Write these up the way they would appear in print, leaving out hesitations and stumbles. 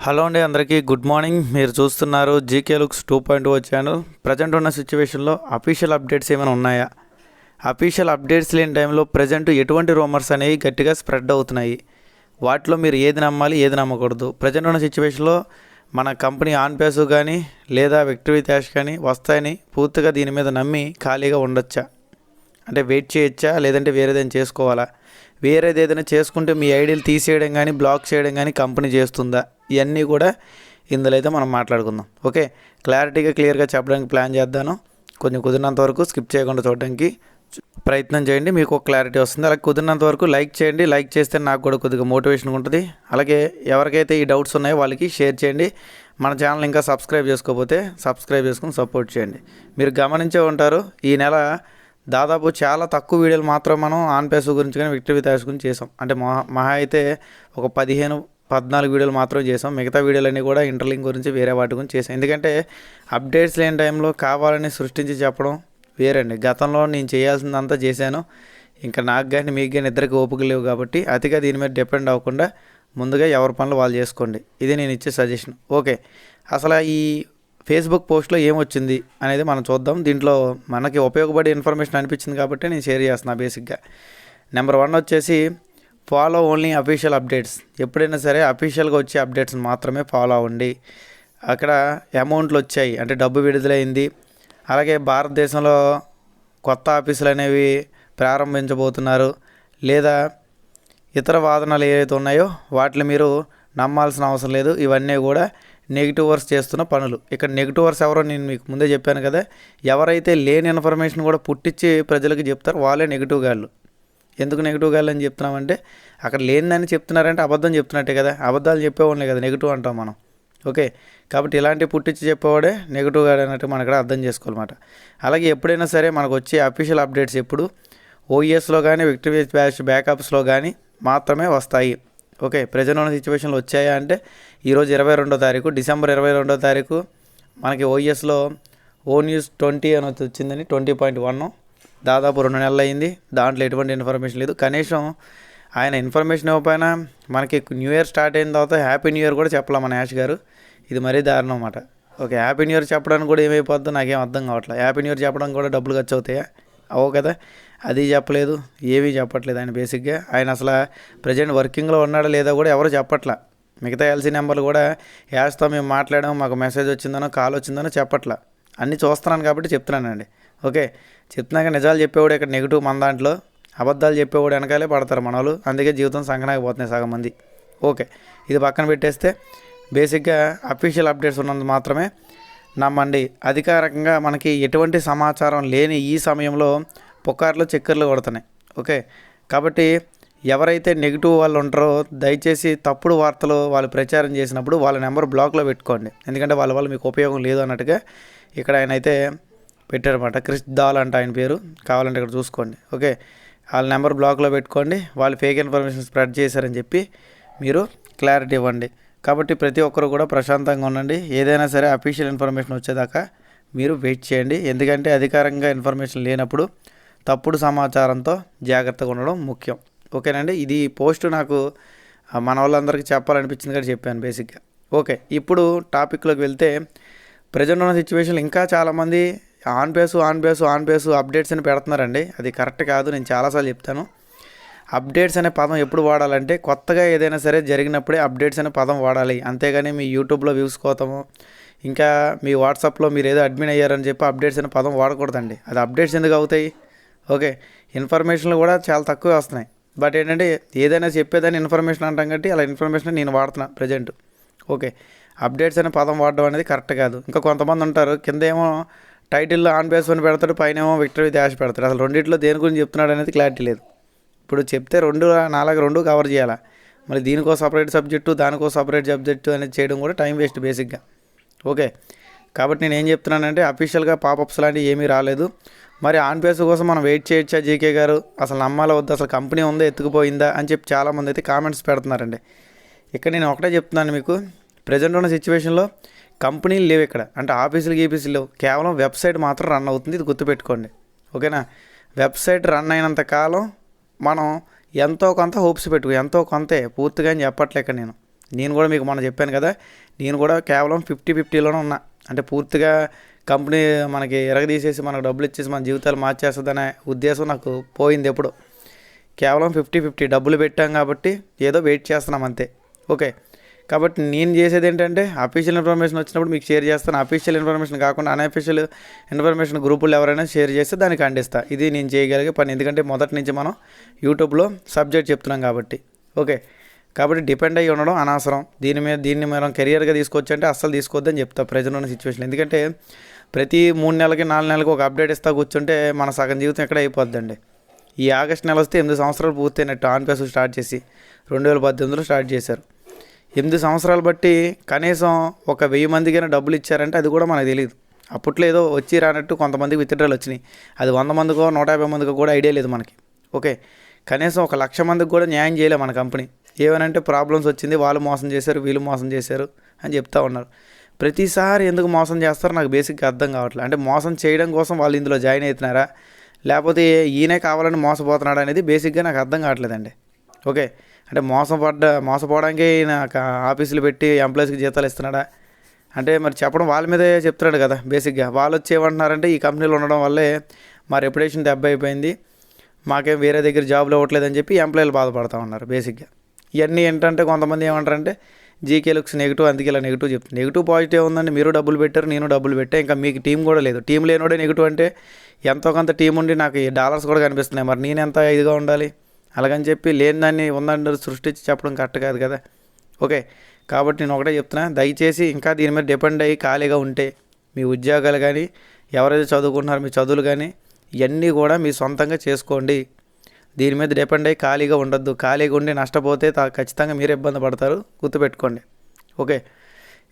Hello అండి, అందరికీ good morning. మీరు చూస్తున్నారు జీకే లుక్స్ 2.0 ఛానల్. ప్రజెంట్ ఉన్న సిచ్యువేషన్లో అఫీషియల్ అప్డేట్స్ ఏమైనా ఉన్నాయా? అఫీషియల్ అప్డేట్స్ లేని టైంలో ప్రజెంట్ ఎటువంటి రూమర్స్ అనేవి గట్టిగా స్ప్రెడ్ అవుతున్నాయి? వాటిలో మీరు ఏది నమ్మాలి, ఏది నమ్మకూడదు? ప్రజెంట్ ఉన్న సిచ్యువేషన్లో మన కంపెనీ ఆన్ పేసు కానీ లేదా విక్టరీ క్యాష్ కానీ వస్తాయని పూర్తిగా దీని మీద నమ్మి ఖాళీగా ఉండొచ్చా? అంటే వెయిట్ చేయొచ్చా, లేదంటే వేరేదైనా చేసుకోవాలా? వేరేది ఏదైనా చేసుకుంటే మీ ఐడీలు తీసేయడం కానీ బ్లాక్ చేయడం కానీ కంపెనీ చేస్తుందా? ఇవన్నీ కూడా ఇందులో అయితే మనం మాట్లాడుకుందాం. ఓకే, క్లారిటీగా క్లియర్గా చెప్పడానికి ప్లాన్ చేద్దాను. కొంచెం కుదిరినంత వరకు స్కిప్ చేయకుండా చూడడానికి ప్రయత్నం చేయండి, మీకు ఒక క్లారిటీ వస్తుంది. అలాగే కుదిరినంత వరకు లైక్ చేయండి. లైక్ చేస్తే నాకు కూడా కొద్దిగా మోటివేషన్ ఉంటుంది. అలాగే ఎవరికైతే ఈ డౌట్స్ ఉన్నాయో వాళ్ళకి షేర్ చేయండి. మన ఛానల్ ఇంకా సబ్స్క్రైబ్ చేసుకోకపోతే సబ్స్క్రైబ్ చేసుకుని సపోర్ట్ చేయండి. మీరు గమనించే ఉంటారు, ఈ నెల దాదాపు చాలా తక్కువ వీడియోలు మాత్రం మనం ఆన్ పేసు గురించి కానీ విక్టరీ క్యాష్ గురించి చేసాం. అంటే మహా అయితే ఒక 14 వీడియోలు మాత్రం చేసాం. మిగతా వీడియోలన్నీ కూడా ఇంటర్లింక్ గురించి వేరే వాటి గురించి చేసాం. ఎందుకంటే అప్డేట్స్ లేని టైంలో కావాలని సృష్టించి చెప్పడం వేరండి. గతంలో నేను చేయాల్సిందంతా చేశాను. ఇంకా నాకు కానీ మీకు కానీ ఇద్దరికి ఓపిక లేవు కాబట్టి అతిగా దీని మీద డిపెండ్ అవ్వకుండా ముందుగా ఎవరి పనులు వాళ్ళు చేసుకోండి. ఇది నేను ఇచ్చే సజెషన్. ఓకే, అసలు ఈ ఫేస్బుక్ పోస్ట్లో ఏమొచ్చింది అనేది మనం చూద్దాం. దీంట్లో మనకి ఉపయోగపడే ఇన్ఫర్మేషన్ అనిపించింది కాబట్టి నేను షేర్ చేస్తున్నాను. బేసిక్గా నెంబర్ 1 వచ్చేసి ఫాలో ఓన్లీ అఫీషియల్ అప్డేట్స్. ఎప్పుడైనా సరే అఫీషియల్గా వచ్చే అప్డేట్స్ మాత్రమే ఫాలో అవ్వండి. అక్కడ అమౌంట్లు వచ్చాయి అంటే డబ్బు విడుదలైంది. అలాగే భారతదేశంలో కొత్త ఆఫీసులు అనేవి ప్రారంభించబోతున్నారు, లేదా ఇతర వాదనలు ఏవైతే ఉన్నాయో వాటిని మీరు నమ్మాల్సిన అవసరం లేదు. ఇవన్నీ కూడా నెగిటివ్ వర్స్ చేస్తున్న పనులు. ఇక్కడ నెగిటివ్ వర్స్ ఎవరో నేను మీకు ముందే చెప్పాను కదా, ఎవరైతే లేని ఇన్ఫర్మేషన్ కూడా పుట్టించి ప్రజలకు చెప్తారో వాళ్ళే నెగిటివ్ గాళ్ళు. ఎందుకు నెగిటివ్ గాళ్ళు అని చెప్తున్నామంటే అక్కడ లేనిదని చెప్తున్నారంటే అబద్ధం చెప్తున్నట్టే కదా. అబద్ధాలు చెప్పేవాళ్ళే కదా నెగిటివ్ అంటాం మనం. ఓకే, కాబట్టి ఇలాంటి పుట్టించి చెప్పేవాడే నెగిటివ్ గాడు అన్నట్టు మనం ఇక్కడ అర్థం చేసుకోవాలన్నమాట. అలాగే ఎప్పుడైనా సరే మనకు వచ్చే అఫీషియల్ అప్డేట్స్ ఎప్పుడు ఓఈఎస్లో కానీ విక్టరీ క్యాష్ బ్యాకప్స్లో కానీ మాత్రమే వస్తాయి. ఓకే, ప్రజెంట్ ఉన్న సిచ్యువేషన్లో వచ్చాయా అంటే ఈరోజు 22వ తారీఖు డిసెంబర్ 22వ తారీఖు మనకి ఓఈఎస్లో ఓ న్యూస్ 20 అని వచ్చిందని 20.1 దాదాపు 2 నెలలు అయింది. దాంట్లో ఎటువంటి ఇన్ఫర్మేషన్ లేదు. కనీసం ఆయన ఇన్ఫర్మేషన్ ఇవ్వకపోయినా మనకి న్యూ ఇయర్ స్టార్ట్ అయిన తర్వాత హ్యాపీ న్యూ ఇయర్ కూడా చెప్పలే మన యాష్ గారు. ఇది మరీ దారుణం అన్నమాట. ఓకే, హ్యాపీ న్యూ ఇయర్ చెప్పడానికి కూడా ఏమైపోద్దో నాకేం అర్థం కావట్లేదు. హ్యాపీ న్యూ ఇయర్ చెప్పడానికి కూడా డబ్బులు ఖర్చు అవుతాయా? అవో కదా, అది చెప్పలేదు, ఏమీ చెప్పట్లేదు ఆయన. బేసిక్గా ఆయన అసలు ప్రజెంట్ వర్కింగ్లో ఉన్నాడా లేదా కూడా ఎవరు చెప్పట్లా. మిగతా ఎల్సీ నెంబర్లు కూడా యాష్తో మేము మాట్లాడాము, మాకు మెసేజ్ వచ్చిందనో కాల్ వచ్చిందనో చెప్పట్లా. అన్నీ చూస్తున్నాను కాబట్టి చెప్తున్నానండి. ఓకే, చెప్తున్నాక నిజాలు చెప్పేవాడు ఇక్కడ నెగిటివ్ మన దాంట్లో, అబద్ధాలు చెప్పేవాడు వెనకాలే పడతారు మన వాళ్ళు. అందుకే జీవితం సంకనాకపోతున్నాయి సగం మంది. ఓకే, ఇది పక్కన పెట్టేస్తే బేసిక్గా అఫీషియల్ అప్డేట్స్ ఉన్నది మాత్రమే నమ్మండి. అధికారికంగా మనకి ఎటువంటి సమాచారం లేని ఈ సమయంలో పుకార్లు చక్కర్లు కొడుతున్నాయి. ఓకే, కాబట్టి ఎవరైతే నెగిటివ్ వాళ్ళు ఉంటారో దయచేసి తప్పుడు వార్తలు వాళ్ళు ప్రచారం చేసినప్పుడు వాళ్ళ నెంబర్ బ్లాక్లో పెట్టుకోండి. ఎందుకంటే వాళ్ళ వల్ల మీకు ఉపయోగం లేదు అన్నట్టుగా ఇక్కడ ఆయన అయితే పెట్టారన్నమాట. క్రిష్ దాల్ అంట ఆయన పేరు, కావాలంటే ఇక్కడ చూసుకోండి. ఓకే, వాళ్ళ నెంబర్ బ్లాక్లో పెట్టుకోండి. వాళ్ళు ఫేక్ ఇన్ఫర్మేషన్ స్ప్రెడ్ చేశారని చెప్పి మీరు క్లారిటీ ఇవ్వండి. కాబట్టి ప్రతి ఒక్కరు కూడా ప్రశాంతంగా ఉండండి. ఏదైనా సరే అఫీషియల్ ఇన్ఫర్మేషన్ వచ్చేదాకా మీరు వెయిట్ చేయండి. ఎందుకంటే అధికారికంగా ఇన్ఫర్మేషన్ లేనప్పుడు తప్పుడు సమాచారంతో జాగ్రత్తగా ఉండడం ముఖ్యం. ఓకేనండి, ఇది పోస్ట్ నాకు మన వాళ్ళందరికీ చెప్పాలనిపించింది కాబట్టి చెప్పాను బేసిక్గా. ఓకే, ఇప్పుడు టాపిక్లోకి వెళ్తే ప్రజెంట్ ఉన్న సిచ్యువేషన్లో ఇంకా చాలామంది ఆన్ పేసు అప్డేట్స్ అని పెడుతున్నారండి. అది కరెక్ట్ కాదు. నేను చాలాసార్లు చెప్తాను, అప్డేట్స్ అనే పదం ఎప్పుడు వాడాలంటే కొత్తగా ఏదైనా సరే జరిగినప్పుడే అప్డేట్స్ అనే పదం వాడాలి. అంతేగాని మీ యూట్యూబ్లో వ్యూస్ కోసము ఇంకా మీ వాట్సాప్లో మీరు ఏదో అడ్మిన్ అయ్యారని చెప్పి అప్డేట్స్ అనే పదం వాడకూడదండి. అది అప్డేట్స్ ఎందుకు అవుతాయి? ఓకే, ఇన్ఫర్మేషన్లు కూడా చాలా తక్కువే వస్తున్నాయి. బట్ ఏంటంటే ఏదైనా చెప్పేదాన్ని ఇన్ఫర్మేషన్ అంటాం కాబట్టి అలా ఇన్ఫర్మేషన్ నేను వాడుతున్నా ప్రజెంట్. ఓకే, అప్డేట్స్ అనే పదం వాడడం అనేది కరెక్ట్ కాదు. ఇంకా కొంతమంది ఉంటారు, కింద ఏమో టైటిల్లో ఆన్ పేస్ అని పెడతాడు, పైన ఏమో విక్టరీ క్యాష్ పెడతాడు. అసలు రెండిట్లో దేని గురించి చెప్తున్నాడు అనేది క్లారిటీ లేదు. ఇప్పుడు చెప్తే రెండు కవర్ చేయాలా, మళ్ళీ దీనికో సపరేట్ సబ్జెక్టు దానికో సపరేట్ సబ్జెక్టు అనేది చేయడం కూడా టైం వేస్ట్ బేసిక్గా. ఓకే, కాబట్టి నేను ఏం చెప్తున్నానంటే అఫీషియల్గా పాపప్స్ లాంటివి ఏమీ రాలేదు. మరి ఆన్ పేస్ కోసం మనం వెయిట్ చేయొచ్చా జీకే గారు? అసలు నమ్మాలా వద్దా? అసలు కంపెనీ ఉందా ఎత్తుకుపోయిందా అని చెప్పి చాలామంది అయితే కామెంట్స్ పెడుతున్నారండి. ఇక్కడ నేను ఒకటే చెప్తున్నాను మీకు, ప్రజెంట్ ఉన్న సిచ్యువేషన్లో కంపెనీలు లేవు ఇక్కడ. అంటే ఆఫీసులు లేవు, కేవలం వెబ్సైట్ మాత్రం రన్ అవుతుంది. ఇది గుర్తుపెట్టుకోండి. ఓకేనా, వెబ్సైట్ రన్ అయినంత కాలం మనం ఎంతో కొంత హోప్స్ పెట్టుకో, ఎంతో కొంతే, పూర్తిగా అని చెప్పట్లేక నేను. నేను కూడా మీకు మొన్న చెప్పాను కదా, నేను కూడా కేవలం 50-50లోనే ఉన్నా. అంటే పూర్తిగా కంపెనీ మనకి ఎరగదీసేసి మనకు డబ్బులు ఇచ్చేసి మన జీవితాలు మార్చేస్తుందనే ఉద్దేశం నాకు పోయింది ఎప్పుడు. కేవలం 50-50 డబ్బులు పెట్టాం కాబట్టి ఏదో వెయిట్ చేస్తున్నాం అంతే. ఓకే, కాబట్టి నేను చేసేది ఏంటంటే అఫీషియల్ ఇన్ఫర్మేషన్ వచ్చినప్పుడు మీకు షేర్ చేస్తాను. అఫీషియల్ ఇన్ఫర్మేషన్ కాకుండా అన్అఫీషియల్ ఇన్ఫర్మేషన్ గ్రూపులు ఎవరైనా షేర్ చేస్తే దానికి ఖండిస్తా. ఇది నేను చేయగలిగే పని, ఎందుకంటే మొదటి నుంచి మనం యూట్యూబ్లో సబ్జెక్ట్ చెప్తున్నాం కాబట్టి. ఓకే, కాబట్టి డిపెండ్ అయ్యి ఉండడం అనవసరం. దీన్ని మనం కెరియర్గా తీసుకొచ్చంటే అస్సలు తీసుకోవద్దని చెప్తా ప్రజెంట్ ఉన్న సిచ్యువేషన్. ఎందుకంటే ప్రతి 3 నెలలకి 4 నెలలకి ఒక అప్డేట్ ఇస్తా కూర్చుంటే మన సగం జీవితం ఎక్కడ అయిపోద్దండి. ఈ ఆగస్టు నెల వస్తే 8 సంవత్సరాలు పూర్తయినట్టు. ఆన్పేస్ స్టార్ట్ చేసి 2018లో స్టార్ట్ చేశారు. 8 సంవత్సరాలు బట్టి కనీసం ఒక 1000 మందికైనా డబ్బులు ఇచ్చారంటే అది కూడా మనకు తెలియదు. అప్పట్లో ఏదో వచ్చి రానట్టు కొంతమందికి విత్డ్రాలు వచ్చినాయి. అది 100 మందికో 150 మందికో కూడా ఐడియా లేదు మనకి. ఓకే, కనీసం 1,00,000 మందికి కూడా న్యాయం చేయలే మన కంపెనీ. ఏమనంటే ప్రాబ్లమ్స్ వచ్చింది, వాళ్ళు మోసం చేశారు, వీళ్ళు మోసం చేశారు అని చెప్తా ఉన్నారు. ప్రతిసారి ఎందుకు మోసం చేస్తారో నాకు బేసిక్గా అర్థం కావట్లేదు. అంటే మోసం చేయడం కోసం వాళ్ళు ఇందులో జాయిన్ అవుతున్నారా, లేకపోతే ఈయనే కావాలని మోసపోతున్నాడు అనేది బేసిక్గా నాకు అర్థం కావట్లేదండి. ఓకే, అంటే మోసపోవడానికి నాకు ఆఫీసులు పెట్టి ఎంప్లాయీస్కి జీతాలు ఇస్తున్నాడా అంటే మరి చెప్పడం వాళ్ళ మీదే చెప్తున్నాడు కదా. బేసిక్గా వాళ్ళు వచ్చి ఏమంటున్నారంటే ఈ కంపెనీలో ఉండడం వల్లే మా రెప్యుటేషన్ దెబ్బ అయిపోయింది, మాకేం వేరే దగ్గర జాబ్లు ఇవ్వట్లేదని చెప్పి ఎంప్లాయీలు బాధపడుతూ ఉన్నారు. బేసిక్గా ఇవన్నీ ఏంటంటే కొంతమంది ఏమంటారంటే జీకే లుక్స్ నెగిటివ్, అందుకే ఇలా నెగిటివ్ చెప్తుంది. నెగిటివ్ పాజిటివ్ ఉందండి. మీరు డబ్బులు పెట్టారు, నేను డబ్బులు పెట్టా, ఇంకా మీకు టీం కూడా లేదు. టీం లేనోడే నెగిటివ్ అంటే ఎంతో కొంత టీం ఉండి నాకు ఈ డాలర్స్ కూడా కనిపిస్తున్నాయి, మరి నేను ఎంత ఇదిగా ఉండాలి? అలాగని చెప్పి లేని దాన్ని ఉందని సృష్టించి చెప్పడం కరెక్ట్ కాదు కదా. ఓకే, కాబట్టి నేను ఒకటే చెప్తున్నా, దయచేసి ఇంకా దీని మీద డిపెండ్ అయ్యి ఖాళీగా ఉంటే మీ ఉద్యోగాలు కానీ ఎవరైతే చదువుకుంటున్నారో మీ చదువులు కానీ ఇవన్నీ కూడా మీ సొంతంగా చేసుకోండి. దీని మీద డిపెండ్ అయ్యి ఖాళీగా ఉండొద్దు. ఖాళీగా ఉండి నష్టపోతే ఖచ్చితంగా మీరు ఇబ్బంది పడతారు, గుర్తుపెట్టుకోండి. ఓకే,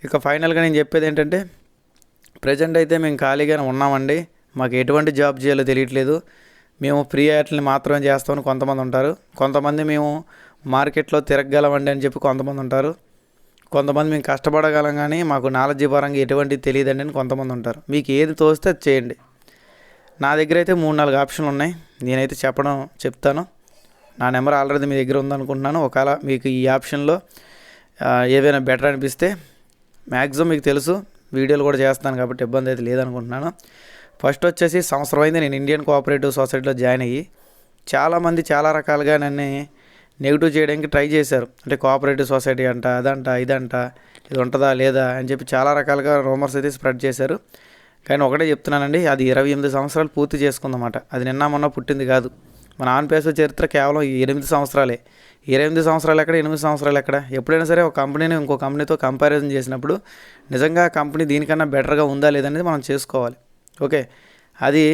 ఇక ఫైనల్గా నేను చెప్పేది ఏంటంటే ప్రజెంట్ అయితే మేము ఖాళీగానే ఉన్నామండి, మాకు ఎటువంటి జాబ్ చేయాలో తెలియట్లేదు, మేము ఫ్రీ యాడ్లని మాత్రమే చేస్తామని కొంతమంది ఉంటారు. కొంతమంది మేము మార్కెట్లో తిరగగలమండి అని చెప్పి కొంతమంది ఉంటారు. కొంతమంది మేము కష్టపడగలం కానీ మాకు నాలెడ్జ్ పరంగా ఎటువంటిది తెలియదండి అని కొంతమంది ఉంటారు. మీకు ఏది తోస్తే అది చేయండి. నా దగ్గర అయితే 3-4 ఆప్షన్లు ఉన్నాయి, నేనైతే చెప్తాను. నా నెంబర్ ఆల్రెడీ మీ దగ్గర ఉందనుకుంటున్నాను. ఒకవేళ మీకు ఈ ఆప్షన్లో ఏవైనా బెటర్ అనిపిస్తే మ్యాక్సిమం మీకు తెలుసు, వీడియోలు కూడా చేస్తాను కాబట్టి ఇబ్బంది అయితే లేదనుకుంటున్నాను. ఫస్ట్ వచ్చేసి సంవత్సరం అయింది నేను ఇండియన్ కోఆపరేటివ్ సొసైటీలో జాయిన్ అయ్యి. చాలామంది చాలా రకాలుగా నన్ను నెగిటివ్ చేయడానికి ట్రై చేశారు. అంటే కోఆపరేటివ్ సొసైటీ అంట, అదంట, ఇదంట, ఇది ఉంటుందా లేదా అని చెప్పి చాలా రకాలుగా రూమర్స్ అయితే స్ప్రెడ్ చేశారు. కానీ ఒకటే చెప్తున్నానండి, అది 28 సంవత్సరాలు పూర్తి చేసుకుందన్నమాట. అది నిన్న మొన్న పుట్టింది కాదు. మన ఆన్పేస్ చరిత్ర కేవలం 8 సంవత్సరాలే. 28 సంవత్సరాలు ఎక్కడ, 8 సంవత్సరాలు ఎక్కడ? ఎప్పుడైనా సరే ఒక కంపెనీని ఇంకో కంపెనీతో కంపారిజన్ చేసినప్పుడు నిజంగా కంపెనీ దీనికన్నా బెటర్గా ఉందా లేదనేది మనం చేసుకోవాలి. ఓకే, అది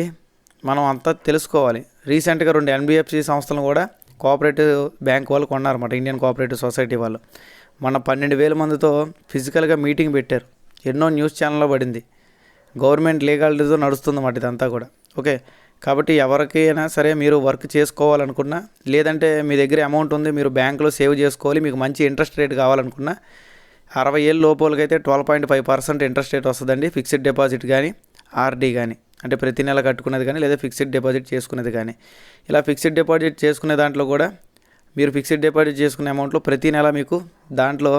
మనం అంతా తెలుసుకోవాలి. రీసెంట్గా 2 NBFC సంస్థలను కూడా కోఆపరేటివ్ బ్యాంక్ వాళ్ళు కొన్నారన్నమాట, ఇండియన్ కోఆపరేటివ్ సొసైటీ వాళ్ళు. మన 12,000 మందితో ఫిజికల్గా మీటింగ్ పెట్టారు. ఎన్నో న్యూస్ ఛానల్లో పడింది. గవర్నమెంట్ లీగాలిటీతో నడుస్తుందన్నమాట ఇదంతా కూడా. ఓకే, కాబట్టి ఎవరికైనా సరే మీరు వర్క్ చేసుకోవాలనుకున్నా, లేదంటే మీ దగ్గర అమౌంట్ ఉంది మీరు బ్యాంకులో సేవ్ చేసుకోవాలి, మీకు మంచి ఇంట్రెస్ట్ రేట్ కావాలనుకున్నా 60 ఏళ్ళ లోపలకైతే 12.5% ఇంట్రెస్ట్ రేట్ వస్తుందండి. ఫిక్స్డ్ డిపాజిట్ కానీ ఆర్డీ కానీ, అంటే ప్రతి నెల కట్టుకునేది కానీ లేదా ఫిక్స్డ్ డిపాజిట్ చేసుకునేది కానీ. ఇలా ఫిక్స్డ్ డిపాజిట్ చేసుకునే దాంట్లో కూడా మీరు ఫిక్స్డ్ డిపాజిట్ చేసుకునే అమౌంట్లో ప్రతి నెల మీకు దాంట్లో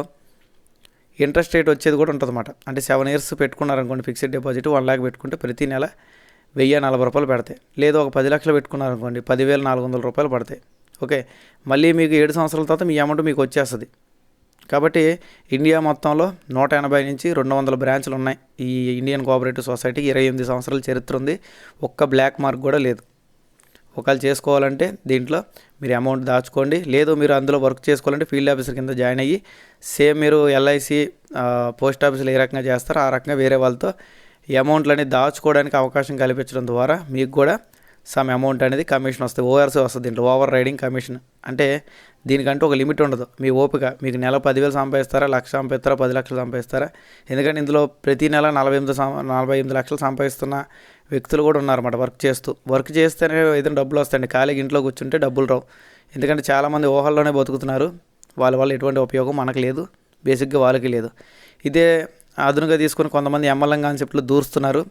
ఇంట్రెస్ట్ రేట్ వచ్చేది కూడా ఉంటుందన్నమాట. అంటే 7 ఇయర్స్ పెట్టుకున్నారనుకోండి ఫిక్స్డ్ డిపాజిట్ 1 lakh పెట్టుకుంటే ప్రతి నెల 1,040 రూపాయలు పడతాయి. లేదా ఒక 10 లక్షలు పెట్టుకున్నారనుకోండి 10,400 రూపాయలు పడతాయి. ఓకే, మళ్ళీ మీకు 7 సంవత్సరాల తర్వాత మీ అమౌంట్ మీకు వచ్చేస్తుంది. కాబట్టి ఇండియా మొత్తంలో 180 నుంచి 200 బ్రాంచ్లు ఉన్నాయి ఈ ఇండియన్ కోఆపరేటివ్ సొసైటీకి. 28 సంవత్సరాల చరిత్ర ఉంది, ఒక్క బ్లాక్ మార్క్ కూడా లేదు. ఒకవేళ చేసుకోవాలంటే దీంట్లో మీరు అమౌంట్ దాచుకోండి, లేదు మీరు అందులో వర్క్ చేసుకోవాలంటే ఫీల్డ్ ఆఫీసర్ కింద జాయిన్ అయ్యి సేమ్ మీరు ఎల్ఐసి పోస్ట్ ఆఫీసులో ఏ రకంగా చేస్తారో ఆ రకంగా వేరే వాళ్ళతో ఈ అమౌంట్లని దాచుకోవడానికి అవకాశం కల్పించడం ద్వారా మీకు కూడా సమ్ అమౌంట్ అనేది కమిషన్ వస్తుంది, ఓఆర్సీ వస్తుంది. దీంట్లో ఓవర్ రైడింగ్ కమిషన్. అంటే దీనికంటూ ఒక లిమిట్ ఉండదు. మీ ఓపిక, మీకు నెల 10,000 సంపాదిస్తారా, 1,00,000 సంపాదిస్తారా, 10 లక్షలు సంపాదిస్తారా? ఎందుకంటే ఇందులో ప్రతి నెల 48 లక్షలు సంపాదిస్తున్న వ్యక్తులు కూడా ఉన్నారన్నమాట వర్క్ చేస్తేనే ఏదైనా డబ్బులు వస్తాయండి. ఖాళీగా ఇంట్లో కూర్చుంటే డబ్బులు రావు. ఎందుకంటే చాలామంది ఊహల్లోనే బతుకుతున్నారు, వాళ్ళ వల్ల ఎటువంటి ఉపయోగం మనకు లేదు, బేసిక్గా వాళ్ళకి లేదు. ఇదే అదునుగా తీసుకొని కొంతమంది ఎంఎల్ఎం కాన్సెప్ట్లో దూరుస్తున్నారు.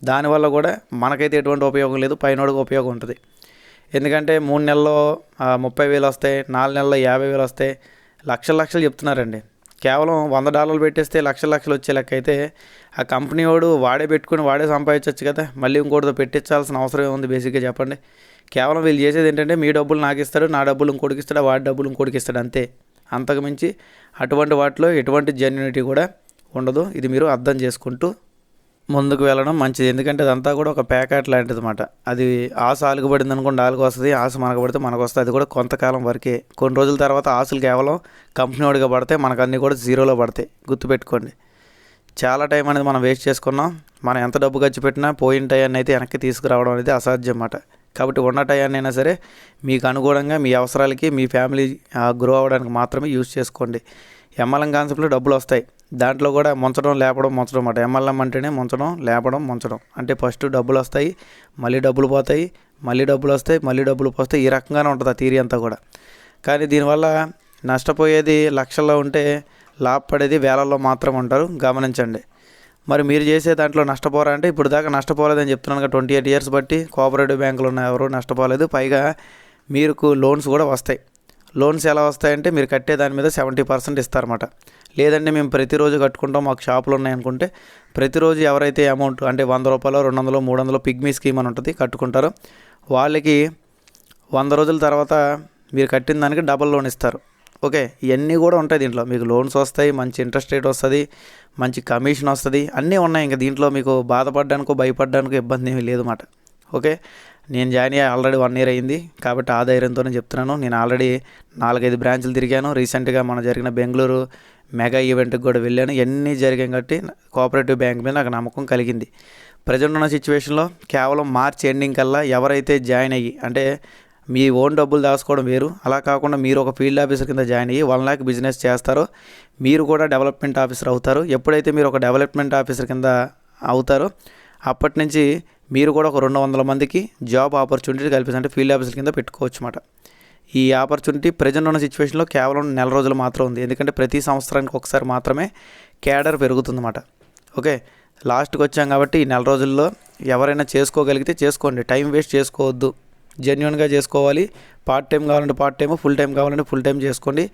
దానివల్ల కూడా మనకైతే ఎటువంటి ఉపయోగం లేదు, పైనోడికి ఉపయోగం ఉంటుంది. ఎందుకంటే 3 నెలల్లో 30,000 వస్తాయి, 4 నెలల్లో 50,000 వస్తాయి, లక్షలు చెప్తున్నారండి. కేవలం $100 పెట్టేస్తే లక్షలు వచ్చే లెక్క అయితే ఆ కంపెనీ వాడే పెట్టుకుని వాడే సంపాదించవచ్చు కదా. మళ్ళీ ఇంకోటితో పెట్టించాల్సిన అవసరం ఏముంది బేసిక్గా చెప్పండి. కేవలం వీళ్ళు చేసేది ఏంటంటే మీ డబ్బులు నాకు ఇస్తాడు, నా డబ్బులు ఇంకోటికి ఇస్తాడు, వాడి డబ్బులు ఇంకోటికి ఇస్తాడు అంతే. అంతకు మించి అటువంటి వాటిలో ఎటువంటి జెన్యూనిటీ కూడా ఉండదు. ఇది మీరు అర్థం చేసుకుంటూ ముందుకు వెళ్ళడం మంచిది. ఎందుకంటే అదంతా కూడా ఒక ప్యాకెట్ లాంటిది అన్నమాట. అది ఆశ ఆలుగు పడింది అనుకోండి ఆలుగు వస్తుంది, ఆశ మనకు పడితే మనకు వస్తుంది. అది కూడా కొంతకాలం వరకే. కొన్ని రోజుల తర్వాత ఆశలు కేవలం కంపెనీ వాడిగా పడితే మనకు అన్నీ కూడా జీరోలో పడతాయి. గుర్తుపెట్టుకోండి. చాలా టైం అనేది మనం వేస్ట్ చేసుకున్నాం. మనం ఎంత డబ్బు ఖర్చు పెట్టినా పోయిన టయాన్ని అయితే వెనక్కి తీసుకురావడం అనేది అసాధ్యం అన్నమాట. కాబట్టి ఉన్న టయాన్ని అయినా సరే మీకు అనుగుణంగా మీ అవసరాలకి మీ ఫ్యామిలీ గ్రో అవ్వడానికి మాత్రమే యూజ్ చేసుకోండి. ఎంఎల్ఎం కాన్సెప్ట్లో డబ్బులు వస్తాయి. దాంట్లో కూడా ముంచడం లేపడం అన్నమాట. ఎంఎల్ఎం అంటేనే ముంచడం లేపడం అంటే ఫస్ట్ డబ్బులు వస్తాయి, మళ్ళీ డబ్బులు పోతాయి, మళ్ళీ డబ్బులు వస్తాయి, మళ్ళీ డబ్బులు పోతాయి. ఈ రకంగానే ఉంటుంది ఆ థియరీ అంతా కూడా. కానీ దీనివల్ల నష్టపోయేది లక్షల్లో ఉంటే లాభపడేది వేలల్లో మాత్రం ఉంటారు. గమనించండి. మరి మీరు చేసే దాంట్లో నష్టపోరా అంటే ఇప్పుడు దాకా నష్టపోలేదని చెప్తున్నాను కదా. 28 years బట్టి కోఆపరేటివ్ బ్యాంకులు ఉన్న ఎవరు నష్టపోలేదు. పైగా మీకు లోన్స్ కూడా వస్తాయి. లోన్స్ ఎలా వస్తాయంటే మీరు కట్టే దాని మీద 70% ఇస్తారన్నమాట. లేదంటే మేము ప్రతిరోజు కట్టుకుంటాం, మాకు షాపులు ఉన్నాయనుకుంటే ప్రతిరోజు ఎవరైతే అమౌంట్ అంటే $100, $200, $300 పిగ్మీ స్కీమ్ అని ఉంటుంది కట్టుకుంటారో వాళ్ళకి 100 రోజుల తర్వాత మీరు కట్టిన దానికి డబల్ లోన్ ఇస్తారు. ఓకే, ఇవన్నీ కూడా ఉంటాయి దీంట్లో. మీకు లోన్స్ వస్తాయి, మంచి ఇంట్రెస్ట్ రేట్ వస్తుంది, మంచి కమిషన్ వస్తుంది, అన్నీ ఉన్నాయి. ఇంకా దీంట్లో మీకు బాధపడడానికో భయపడడానికో ఇబ్బంది ఏమీ లేదు అన్నమాట. ఓకే, నేను జాయిన్ అయ్యి ఆల్రెడీ 1 year అయింది కాబట్టి ఆ ధైర్యంతోనే చెప్తున్నాను. నేను ఆల్రెడీ 4-5 బ్రాంచ్లు తిరిగాను. రీసెంట్గా మన జరిగిన బెంగళూరు మెగా ఈవెంట్కి కూడా వెళ్ళాను. ఇవన్నీ జరిగాయి కాబట్టి కోఆపరేటివ్ బ్యాంక్ మీద నాకు నమ్మకం కలిగింది. ప్రజెంట్ ఉన్న సిచ్యువేషన్లో కేవలం మార్చ్ ఎండింగ్ కల్లా ఎవరైతే జాయిన్ అయ్యి అంటే మీ ఓన్ డబ్బులు దాచుకోవడం వేరు, అలా కాకుండా మీరు ఒక ఫీల్డ్ ఆఫీసర్ కింద జాయిన్ అయ్యి 1 lakh బిజినెస్ చేస్తారో మీరు కూడా డెవలప్మెంట్ ఆఫీసర్ అవుతారు. ఎప్పుడైతే మీరు ఒక డెవలప్మెంట్ ఆఫీసర్ కింద అవుతారో అప్పటి నుంచి మీరు కూడా ఒక 200 మందికి జాబ్ ఆపర్చునిటీ కల్పిస్తే ఫీల్డ్ ఆఫీసర్ కింద పెట్టుకోవచ్చు అన్నమాట. ఈ ఆపర్చునిటీ ప్రజెంట్ ఉన్న సిచ్యువేషన్లో కేవలం 4 రోజులు మాత్రం ఉంది. ఎందుకంటే ప్రతి సంవత్సరానికి ఒకసారి మాత్రమే క్యాడర్ పెరుగుతుందన్నమాట. ఓకే, లాస్ట్కి వచ్చాం కాబట్టి ఈ 4 రోజుల్లో ఎవరైనా చేసుకోగలిగితే చేసుకోండి. టైం వేస్ట్ చేసుకోవద్దు, జెన్యున్గా చేసుకోవాలి. పార్ట్ టైం కావాలంటే పార్ట్ టైం, ఫుల్ టైం కావాలంటే ఫుల్ టైం చేసుకోండి.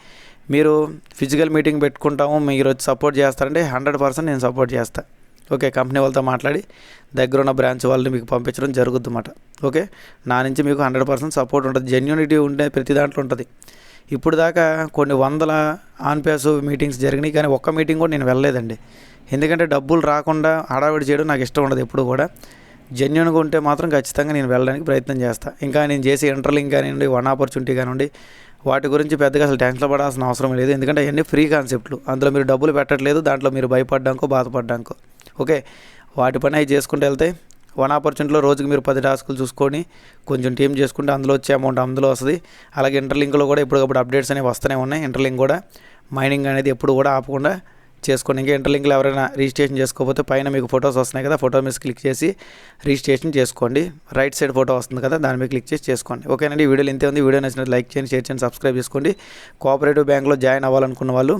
మీరు ఫిజికల్ మీటింగ్ పెట్టుకుంటాము, మీరు వచ్చి సపోర్ట్ చేస్తారంటే 100% నేను సపోర్ట్ చేస్తాను. ఓకే, కంపెనీ వాళ్ళతో మాట్లాడి దగ్గర ఉన్న బ్రాంచ్ వాళ్ళని మీకు పంపించడం జరుగుద్ది అన్నమాట. ఓకే, నా నుంచి మీకు 100% సపోర్ట్ ఉంటుంది. జెన్యూనిటీ ఉంటే ప్రతి దాంట్లో ఉంటుంది. ఇప్పుడు దాకా కొన్ని వందల ఆన్ పేస్ మీటింగ్స్ జరిగినాయి, కానీ ఒక్క మీటింగ్ కూడా నేను వెళ్ళలేదండి. ఎందుకంటే డబ్బులు రాకుండా హడావిడి చేయడం నాకు ఇష్టం ఉండదు. ఎప్పుడు కూడా జెన్యూన్గా ఉంటే మాత్రం ఖచ్చితంగా నేను వెళ్ళడానికి ప్రయత్నం చేస్తాను. ఇంకా నేను చేసే ఇంటర్లింక్ కానివ్వండి, వన్ ఆపర్చునిటీ కానివ్వండి, వాటి గురించి పెద్దగా అసలు టెన్షన్ పడాల్సిన అవసరం లేదు. ఎందుకంటే అవన్నీ ఫ్రీ కాన్సెప్ట్లు. అందులో మీరు డబ్బులు పెట్టట్లేదు, దాంట్లో మీరు భయపడ్డానికో బాధపడ్డానికో. ఓకే, వాటి పని అవి చేసుకుంటూ వెళ్తే వన్ ఆపర్చునిటీలో రోజుకి మీరు 10 టాస్కులు చూసుకొని కొంచెం టీం చేసుకుంటే అందులో వచ్చే అమౌంట్ అందులో వస్తుంది. అలాగే ఇంటర్లింక్లో కూడా ఇప్పటికప్పుడు అప్డేట్స్ అనేవి వస్తూనే ఉన్నాయి. ఇంటర్లింక్ కూడా మైనింగ్ అనేది ఎప్పుడు కూడా ఆపకుండా చేసుకోండి. ఇంకా ఇంటర్లింక్లో ఎవరైనా రిజిస్ట్రేషన్ చేసుకోకపోతే పైన మీకు ఫొటోస్ వస్తున్నాయి కదా, ఫోటో మీద క్లిక్ చేసి రిజిస్ట్రేషన్ చేసుకోండి. రైట్ సైడ్ ఫోటో వస్తుంది కదా, దాని మీద క్లిక్ చేసి చేసుకోండి. ఓకేనండి, వీడియోలో ఇంతే ఉంది. వీడియో నచ్చినట్టు లైక్ చేయండి, షేర్ చేయండి, సబ్స్క్రైబ్ చేసుకోండి. కోఆపరేటివ్ బ్యాంక్లో జాయిన్ అవ్వాలనుకున్న వాళ్ళు